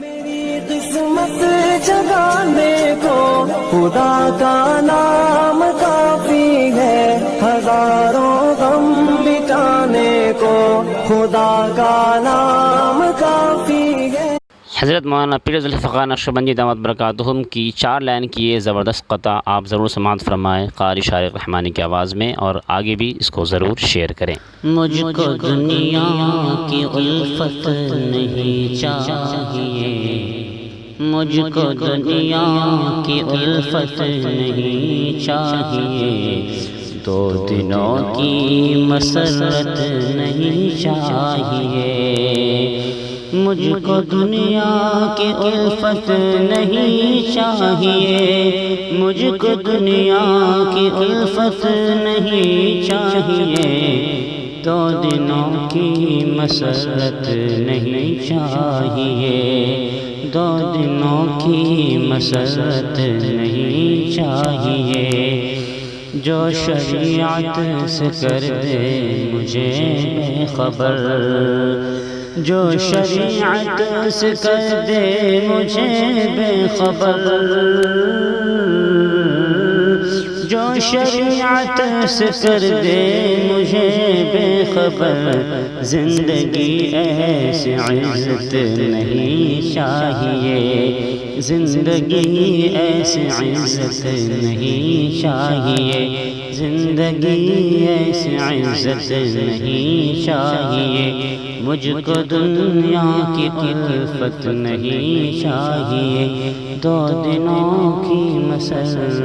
میری قسمت جگانے کو خدا کا نام کافی ہے، ہزاروں غم مٹانے کو خدا کا نام کافی ہے۔ حضرت مولانا پیر ذوالفقار نقشبندی دامت برکاتہم کی 4 لائن کی یہ زبردست قطع آپ ضرور سماعت فرمائیں قاری شارق رحمانی کی آواز میں، اور آگے بھی اس کو ضرور شیئر کریں۔ مجھ کو دنیا کی الفت نہیں چاہیے، مجھ کو دنیا کی الفت نہیں چاہیے، 2 دنوں کی مسرت نہیں چاہیے، مجھ کو دنیا کی الفت نہیں چاہیے، مجھ کو دنیا کی الفت نہیں چاہیے، 2 دنوں کی مسرت نہیں چاہیے، 2 دنوں کی مسرت نہیں چاہیے، جو شریعت سے کر دے مجھے بے خبر، جو شریعت سے کر دے مجھے بے خبر، جو شریعت سے کر دے مجھے بے خبر، زندگی ایسی عزت نہیں چاہیے، زندگی ایسی عزت نہیں چاہیے، زندگی ایسی عزت نہیں چاہیے، مجھ کو دنیا کی الفت نہیں چاہیے، 2 دنوں کی مسرت